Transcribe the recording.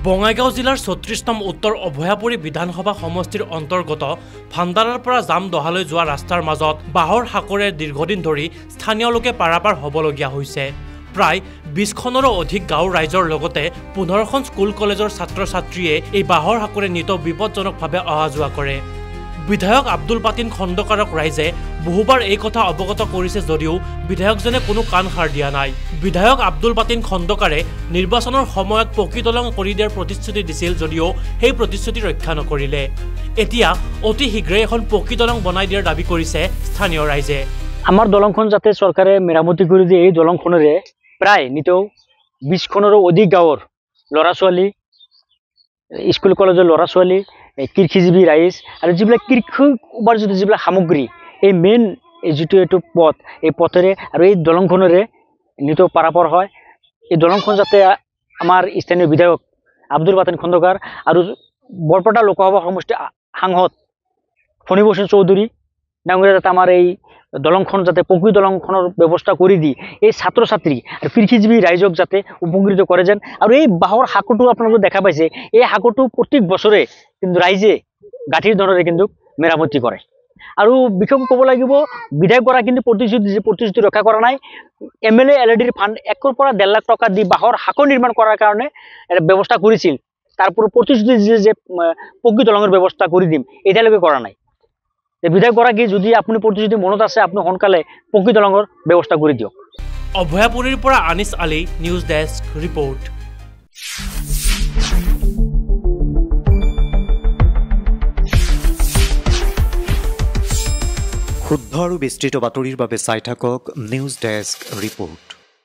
বঙাইগাঁও জিলাৰ ৩৬ নং উত্তৰ অভয়াপুৰী বিধানসভা সমষ্টিৰ অন্তৰ্গত ভাণ্ডাৰাৰ পৰা জামদহালৈ যোৱা ৰাস্তাৰ মাজত বাঁহৰ সাঁকোৰে দীৰ্ঘদিন ধৰি স্থানীয় লোকে পাৰাপাৰ হ'বলগীয়া হৈছে। প্ৰায় ২০খনৰো অধিক গাঁৱৰ ৰাইজৰ লগতে ১৫খন স্কুল কলেজৰ ছাত্ৰ ছাত্ৰীয়ে এই বাঁহৰ সাঁকোৰে নিত বিপদজনকভাৱে অহা যোৱা কৰে। বিধায়ক আব্দুল পাতিন খণ্ডকাৰক ৰাইজে বহুবাৰ এই কথা অৱগত কৰিছে যদিও বিধায়কজনে কোনো কাণ সাৰ দিয়া নাই। বিধায়ক আব্দুল পাতিন খণ্ডকাৰে নিৰ্বাচনৰ সময়ত পকী দলং কৰি দিয়াৰ প্ৰতিশ্ৰুতি দিছিল যদিও সেই প্ৰতিশ্ৰুতি ৰক্ষা নকৰিলে। এতিয়া অতি শীঘ্ৰে এখন পকী দলং বনাই দিয়াৰ দাবী কৰিছে স্থানীয় ৰাইজে। আমাৰ দলংখন যাতে চৰকাৰে মেৰামতি কৰি দিয়ে, এই দলংখনেৰে প্ৰায় নিতৌ ২০খনৰো অধিক গাঁৱৰ ল'ৰা ছোৱালী, স্কুল কলেজৰ ল'ৰা ছোৱালী, কৃষিজীৱী ৰাইজ আৰু যিবিলাক কৃষি উপাৰ্জিত যিবিলাক সামগ্ৰী, এই মেইন যিটো এইটো পথ, এই পথেৰে আৰু এই দলংখনেৰে নিতৌ পাৰাপাৰ হয়। এই দলংখন যাতে আমাৰ স্থানীয় বিধায়ক আব্দুল পাতিন খণ্ডকাৰ আৰু বৰপেটা লোকসভা সমষ্টিৰ সাংসদ ফণীভূষণ চৌধুৰী ডাঙৰীয়া যাতে আমাৰ এই দলংখন যাতে পকী দলংখনৰ ব্যৱস্থা কৰি দি এই ছাত্ৰ ছাত্ৰী আৰু কৃষিজীৱী ৰাইজক যাতে উপকৃত কৰে যেন। আৰু এই বাঁহৰ সাঁকোটো আপোনালোকে দেখা পাইছে, এই সাঁকোটো প্ৰত্যেক বছৰে কিন্তু ৰাইজে গাঁঠিৰ দৰেৰে কিন্তু মেৰামতি কৰে। আৰু বিশেষকৈ ক'ব লাগিব, বিধায়কগৰাকী কিন্তু প্ৰতিশ্ৰুতি ৰক্ষা কৰা নাই। MLA LADৰ ফাণ্ড ১ পৰা ১.৫ লাখ টকা দি বাঁহৰ সাঁকো নিৰ্মাণ কৰাৰ কাৰণে এটা ব্যৱস্থা কৰিছিল, তাৰ পৰা প্ৰতিশ্ৰুতি দিছিল যে পকী দলঙৰ ব্যৱস্থা কৰি দিম, এতিয়ালৈকে কৰা নাই। বিধায়কগৰাকী যদি আপুনি প্ৰতিশ্ৰুতি মনত আছে, আপুনি সোনকালে পকী দলঙৰ ব্যৱস্থা কৰি দিয়ক। অভয়াপুৰীৰ পৰা আনিছ আলী, নিউজ ডেস্ক ৰিপৰ্ট। শুদ্ধ আৰু বিস্তৃত বাতৰিৰ বাবে চাই থাকক নিউজ ডেস্ক ৰিপৰ্ট।